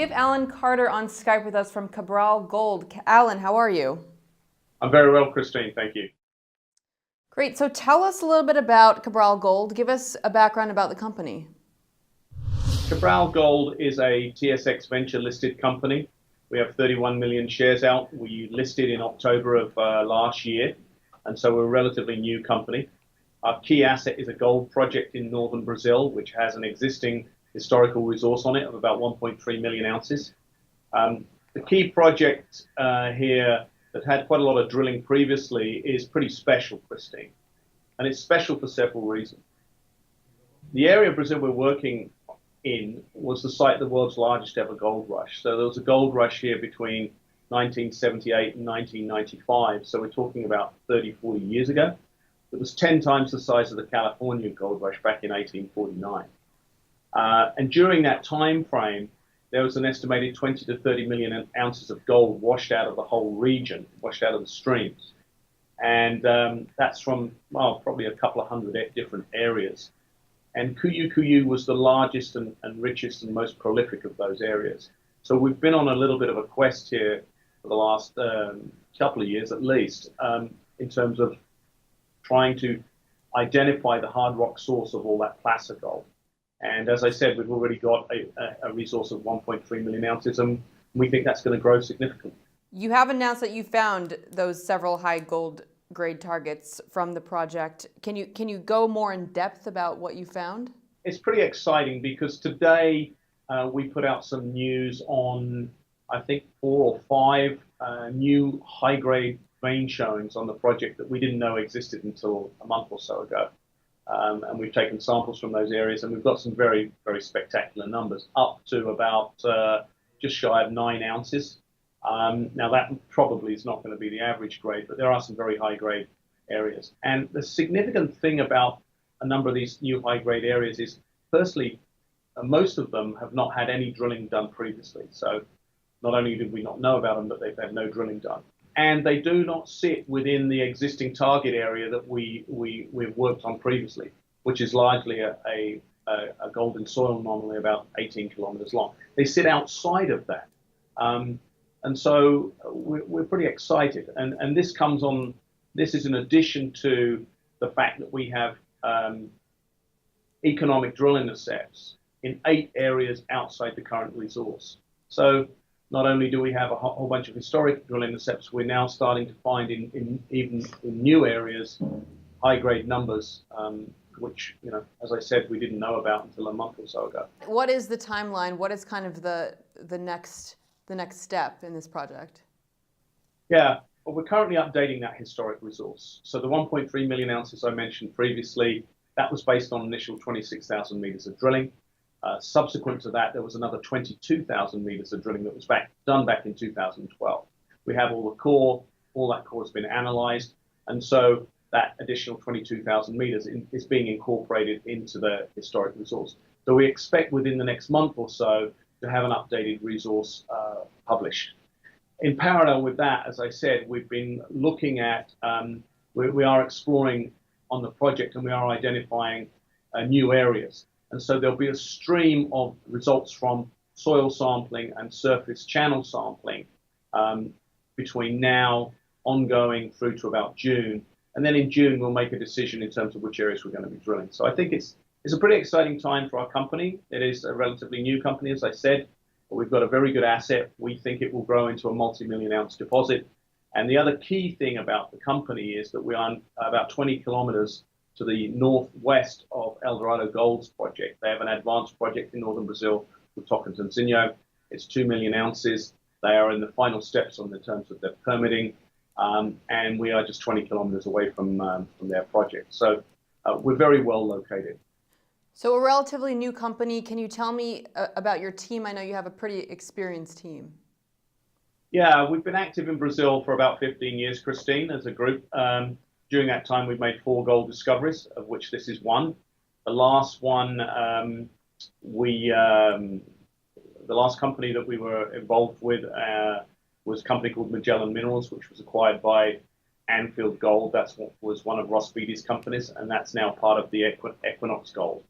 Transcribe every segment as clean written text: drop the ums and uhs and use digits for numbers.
We have Alan Carter on Skype with us from Cabral Gold. Alan, how are you? I'm very well, Christine. Thank you. Great. So tell us a little bit about Cabral Gold. Give us a background about the company. Cabral Gold is a TSX Venture listed company. We have 31 million shares out. We listed in October of last year, and so we're a relatively new company. Our key asset is a gold project in northern Brazil, which has an existing historical resource on it of about 1.3 million ounces. The key project here that had quite a lot of drilling previously is pretty special, Christine, and it's special for several reasons. The area of Brazil we're working in was the site of the world's largest ever gold rush. So there was a gold rush here between 1978 and 1995. So we're talking about 30, 40 years ago. It was 10 times the size of the California gold rush back in 1849. And during that time frame, there was an estimated 20 to 30 million ounces of gold washed out of the whole region, washed out of the streams. And that's from, well, probably a couple of hundred different areas. And Cuiú Cuiú was the largest and richest and most prolific of those areas. So we've been on a little bit of a quest here for the last couple of years at least, in terms of trying to identify the hard rock source of all that placer gold. And as I said, we've already got a resource of 1.3 million ounces, and we think that's going to grow significantly. You have announced that you found those several high gold grade targets from the project. Can you go more in depth about what you found? It's pretty exciting because today we put out some news on, I think, 4 or 5 new high grade vein showings on the project that we didn't know existed until a month or so ago. And we've taken samples from those areas, and we've got some very, very spectacular numbers, up to about just shy of 9 ounces. Now, that probably is not going to be the average grade, but there are some very high-grade areas. And the significant thing about a number of these new high-grade areas is, firstly, most of them have not had any drilling done previously. So not only did we not know about them, but they've had no drilling done. And they do not sit within the existing target area that we've worked on previously, which is largely a golden soil anomaly about 18 kilometers long. They sit outside of that. And so we're pretty excited. And this is in addition to the fact that we have economic drilling intercepts in 8 areas outside the current resource. So not only do we have a whole bunch of historic drilling intercepts, we're now starting to find even in new areas high-grade numbers, which, as I said, we didn't know about until a month or so ago. What is the timeline? What is kind of the next step in this project? Yeah, well, we're currently updating that historic resource. So the 1.3 million ounces I mentioned previously, that was based on initial 26,000 meters of drilling. Subsequent to that, there was another 22,000 meters of drilling that was done back in 2012. We have all the core, all that core has been analyzed, and so that additional 22,000 meters is being incorporated into the historic resource. So we expect within the next month or so to have an updated resource published. In parallel with that, as I said, we've been looking at, we are exploring on the project, and we are identifying new areas. And so there'll be a stream of results from soil sampling and surface channel sampling between now, ongoing through to about June. And then in June, we'll make a decision in terms of which areas we're going to be drilling. So I think it's a pretty exciting time for our company. It is a relatively new company, as I said, but we've got a very good asset. We think it will grow into a multi-million ounce deposit. And the other key thing about the company is that we are about 20 kilometers to the northwest of Eldorado Gold's project. They have an advanced project in northern Brazil with Tocantinzinho. It's 2 million ounces. They are in the final steps on the terms of their permitting. And we are just 20 kilometers away from their project. So we're very well located. So a relatively new company. Can you tell me about your team? I know you have a pretty experienced team. Yeah, we've been active in Brazil for about 15 years, Christine, as a group. During that time, we've made 4 gold discoveries, of which this is one. The last one, the last company that we were involved with was a company called Magellan Minerals, which was acquired by Anfield Gold. That's what was one of Ross Beattie's companies, and that's now part of the Equinox Gold.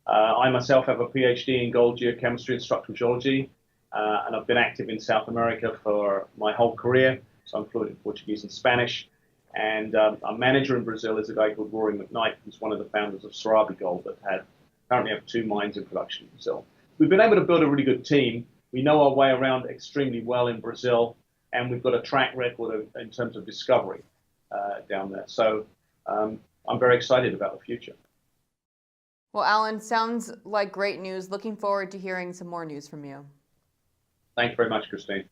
I myself have a PhD in gold geochemistry and structural geology, and I've been active in South America for my whole career. So I'm fluent in Portuguese and Spanish. And our manager in Brazil is a guy called Rory McKnight, who's one of the founders of Cabral Gold that currently have 2 mines in production in Brazil. We've been able to build a really good team. We know our way around extremely well in Brazil, and we've got a track record in terms of discovery down there. So I'm very excited about the future. Well, Alan, sounds like great news. Looking forward to hearing some more news from you. Thanks very much, Christine.